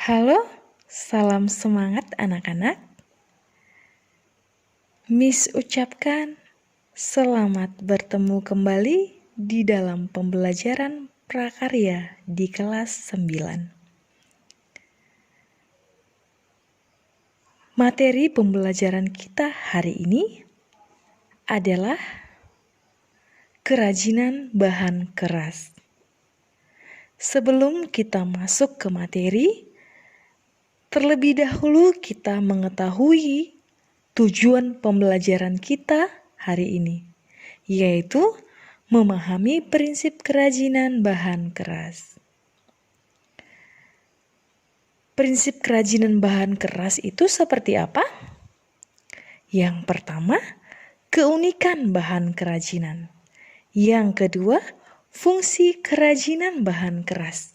Halo, salam semangat anak-anak. Miss ucapkan selamat bertemu kembali di dalam pembelajaran prakarya di kelas 9. Materi pembelajaran kita hari ini adalah kerajinan bahan keras. Sebelum kita masuk ke materi, terlebih dahulu kita mengetahui tujuan pembelajaran kita hari ini, yaitu memahami prinsip kerajinan bahan keras. Prinsip kerajinan bahan keras itu seperti apa? Yang pertama, keunikan bahan kerajinan. Yang kedua, fungsi kerajinan bahan keras.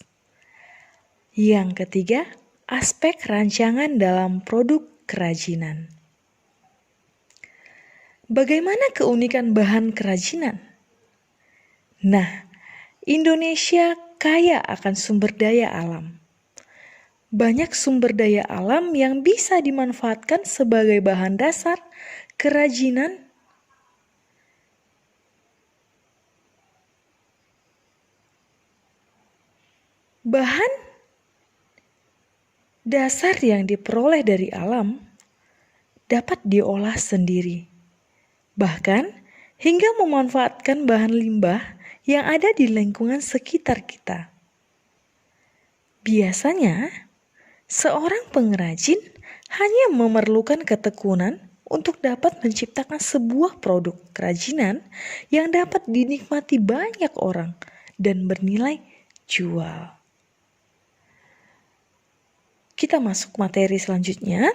Yang ketiga, aspek rancangan dalam produk kerajinan. Bagaimana keunikan bahan kerajinan? Nah, Indonesia kaya akan sumber daya alam. Banyak sumber daya alam yang bisa dimanfaatkan sebagai bahan dasar kerajinan. Bahan dasar yang diperoleh dari alam dapat diolah sendiri. Bahkan hingga memanfaatkan bahan limbah yang ada di lingkungan sekitar kita. Biasanya, seorang pengrajin hanya memerlukan ketekunan untuk dapat menciptakan sebuah produk kerajinan yang dapat dinikmati banyak orang dan bernilai jual. Kita masuk materi selanjutnya,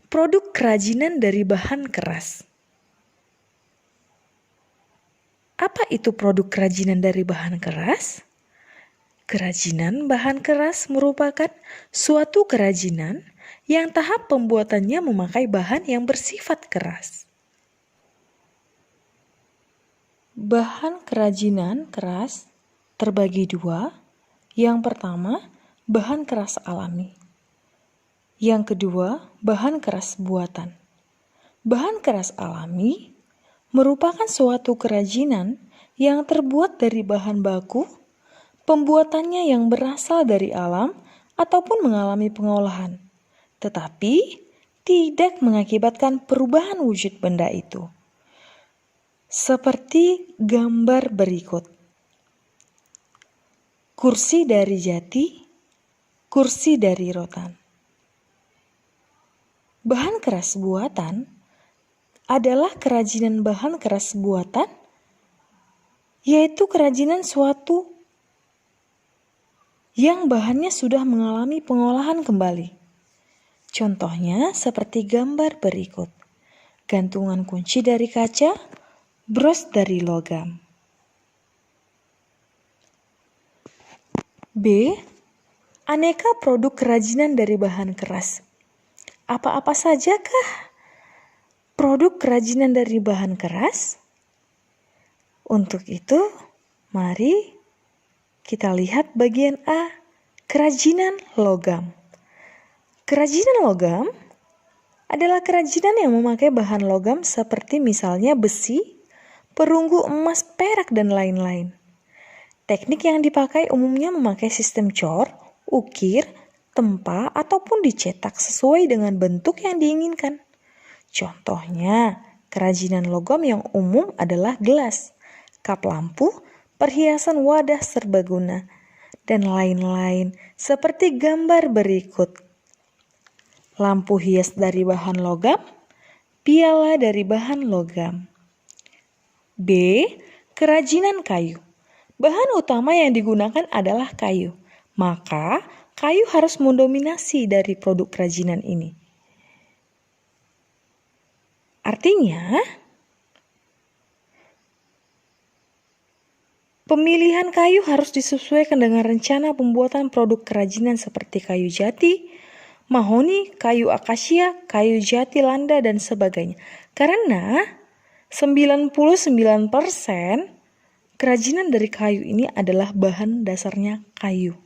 produk kerajinan dari bahan keras. Apa itu produk kerajinan dari bahan keras? Kerajinan bahan keras merupakan suatu kerajinan yang tahap pembuatannya memakai bahan yang bersifat keras. Bahan kerajinan keras terbagi dua. Yang pertama, bahan keras alami. Yang kedua, bahan keras buatan. Bahan keras alami merupakan suatu kerajinan yang terbuat dari bahan baku, pembuatannya yang berasal dari alam ataupun mengalami pengolahan, tetapi tidak mengakibatkan perubahan wujud benda itu. Seperti gambar berikut. Kursi dari jati, kursi dari rotan. Bahan keras buatan adalah kerajinan bahan keras buatan, yaitu kerajinan suatu yang bahannya sudah mengalami pengolahan kembali. Contohnya seperti gambar berikut. Gantungan kunci dari kaca, bros dari logam. B. Aneka produk kerajinan dari bahan keras. Apa-apa sajakah produk kerajinan dari bahan keras? Untuk itu, mari kita lihat bagian A, kerajinan logam. Kerajinan logam adalah kerajinan yang memakai bahan logam seperti misalnya besi, perunggu emas, perak, dan lain-lain. Teknik yang dipakai umumnya memakai sistem cor, ukir, tempa, ataupun dicetak sesuai dengan bentuk yang diinginkan. Contohnya, kerajinan logam yang umum adalah gelas, kap lampu, perhiasan wadah serbaguna, dan lain-lain seperti gambar berikut. Lampu hias dari bahan logam, piala dari bahan logam. B. Kerajinan kayu. Bahan utama yang digunakan adalah kayu, maka kayu harus mendominasi dari produk kerajinan ini. Artinya, pemilihan kayu harus disesuaikan dengan rencana pembuatan produk kerajinan seperti kayu jati, mahoni, kayu akasia, kayu jati landa, dan sebagainya. Karena 99% kerajinan dari kayu ini adalah bahan dasarnya kayu.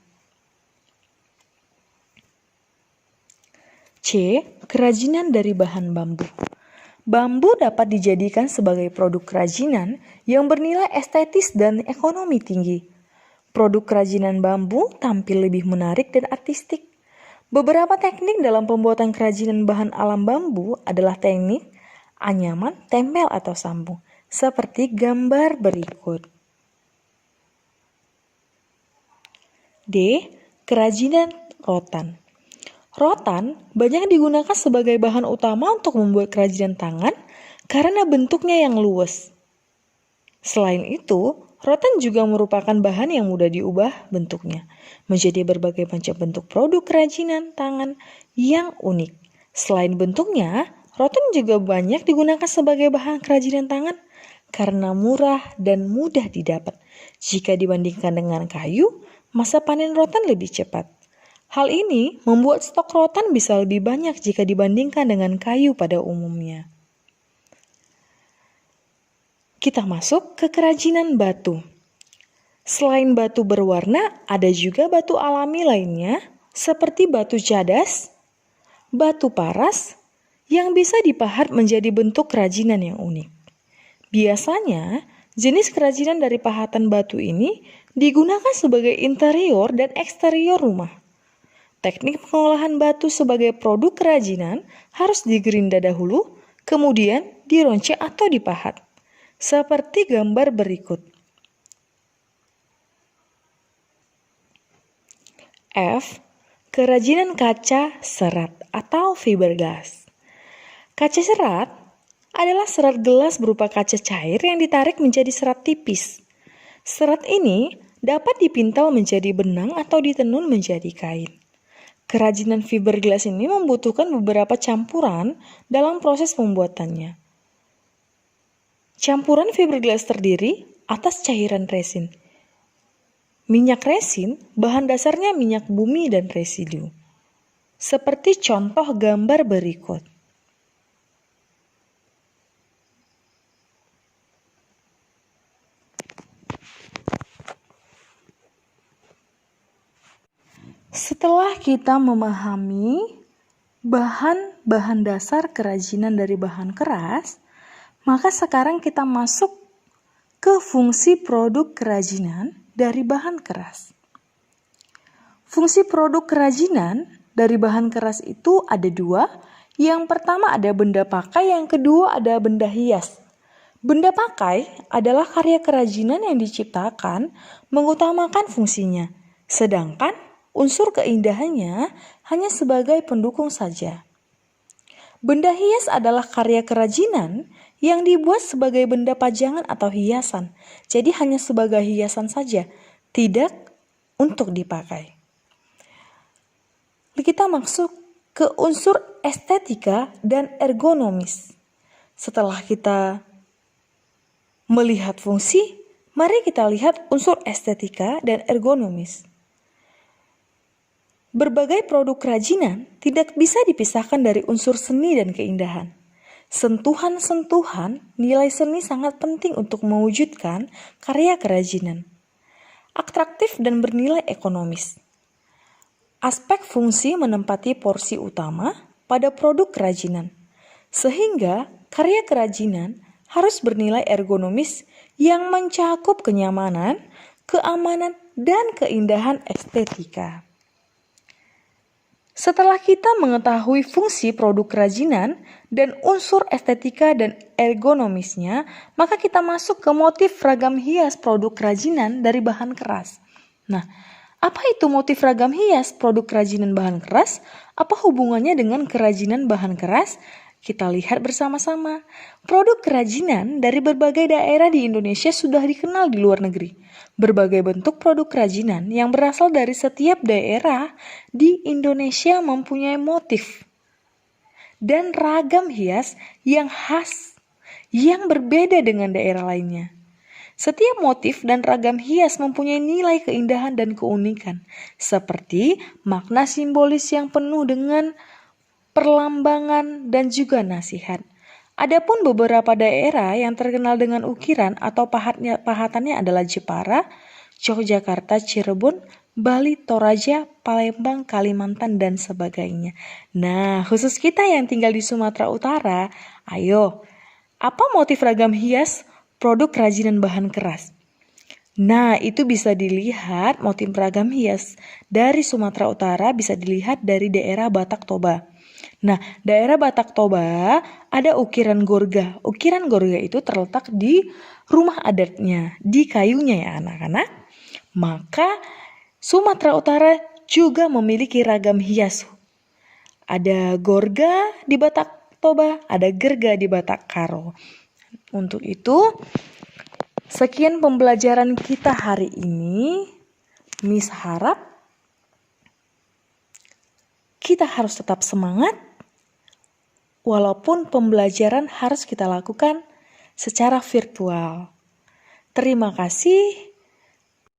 C. Kerajinan dari bahan bambu. Bambu dapat dijadikan sebagai produk kerajinan yang bernilai estetis dan ekonomi tinggi. Produk kerajinan bambu tampil lebih menarik dan artistik. Beberapa teknik dalam pembuatan kerajinan bahan alam bambu adalah teknik anyaman, tempel atau sambung, seperti gambar berikut. D. Kerajinan rotan. Rotan banyak digunakan sebagai bahan utama untuk membuat kerajinan tangan karena bentuknya yang luwes. Selain itu, rotan juga merupakan bahan yang mudah diubah bentuknya menjadi berbagai macam bentuk produk kerajinan tangan yang unik. Selain bentuknya, rotan juga banyak digunakan sebagai bahan kerajinan tangan karena murah dan mudah didapat. Jika dibandingkan dengan kayu, masa panen rotan lebih cepat. Hal ini membuat stok rotan bisa lebih banyak jika dibandingkan dengan kayu pada umumnya. Kita masuk ke kerajinan batu. Selain batu berwarna, ada juga batu alami lainnya seperti batu cadas, batu paras yang bisa dipahat menjadi bentuk kerajinan yang unik. Biasanya, jenis kerajinan dari pahatan batu ini digunakan sebagai interior dan eksterior rumah. Teknik pengolahan batu sebagai produk kerajinan harus digerinda dahulu, kemudian dironceng atau dipahat. Seperti gambar berikut. F. Kerajinan kaca serat atau fiberglass. Kaca serat adalah serat gelas berupa kaca cair yang ditarik menjadi serat tipis. Serat ini dapat dipintal menjadi benang atau ditenun menjadi kain. Kerajinan fiberglass ini membutuhkan beberapa campuran dalam proses pembuatannya. Campuran fiberglass terdiri atas cairan resin. Minyak resin, bahan dasarnya minyak bumi dan residu. Seperti contoh gambar berikut. Setelah kita memahami bahan-bahan dasar kerajinan dari bahan keras, maka sekarang kita masuk ke fungsi produk kerajinan dari bahan keras. Fungsi produk kerajinan dari bahan keras itu ada dua. Yang pertama ada benda pakai, yang kedua ada benda hias. Benda pakai adalah karya kerajinan yang diciptakan mengutamakan fungsinya, sedangkan unsur keindahannya hanya sebagai pendukung saja. Benda hias adalah karya kerajinan yang dibuat sebagai benda pajangan atau hiasan, jadi hanya sebagai hiasan saja, tidak untuk dipakai. Kita masuk ke unsur estetika dan ergonomis. Setelah kita melihat fungsi, mari kita lihat unsur estetika dan ergonomis. Berbagai produk kerajinan tidak bisa dipisahkan dari unsur seni dan keindahan. Sentuhan-sentuhan nilai seni sangat penting untuk mewujudkan karya kerajinan. Atraktif dan bernilai ekonomis. Aspek fungsi menempati porsi utama pada produk kerajinan, sehingga karya kerajinan harus bernilai ergonomis yang mencakup kenyamanan, keamanan, dan keindahan estetika. Setelah kita mengetahui fungsi produk kerajinan dan unsur estetika dan ergonomisnya, maka kita masuk ke motif ragam hias produk kerajinan dari bahan keras. Nah, apa itu motif ragam hias produk kerajinan bahan keras? Apa hubungannya dengan kerajinan bahan keras? Kita lihat bersama-sama. Produk kerajinan dari berbagai daerah di Indonesia sudah dikenal di luar negeri. Berbagai bentuk produk kerajinan yang berasal dari setiap daerah di Indonesia mempunyai motif dan ragam hias yang khas, yang berbeda dengan daerah lainnya. Setiap motif dan ragam hias mempunyai nilai keindahan dan keunikan, seperti makna simbolis yang penuh dengan perlambangan dan juga nasihat. Adapun beberapa daerah yang terkenal dengan ukiran atau pahatannya adalah Jepara, Yogyakarta, Cirebon, Bali, Toraja, Palembang, Kalimantan, dan sebagainya. Nah, khusus kita yang tinggal di Sumatera Utara, ayo, apa motif ragam hias produk kerajinan bahan keras? Nah, itu bisa dilihat motif ragam hias dari Sumatera Utara bisa dilihat dari daerah Batak Toba. Nah, daerah Batak Toba ada ukiran gorga. Ukiran gorga itu terletak di rumah adatnya, di kayunya ya anak-anak. Maka Sumatera Utara juga memiliki ragam hias. Ada gorga di Batak Toba, ada gerga di Batak Karo. Untuk itu, sekian pembelajaran kita hari ini. Miss harap kita harus tetap semangat, walaupun pembelajaran harus kita lakukan secara virtual. Terima kasih.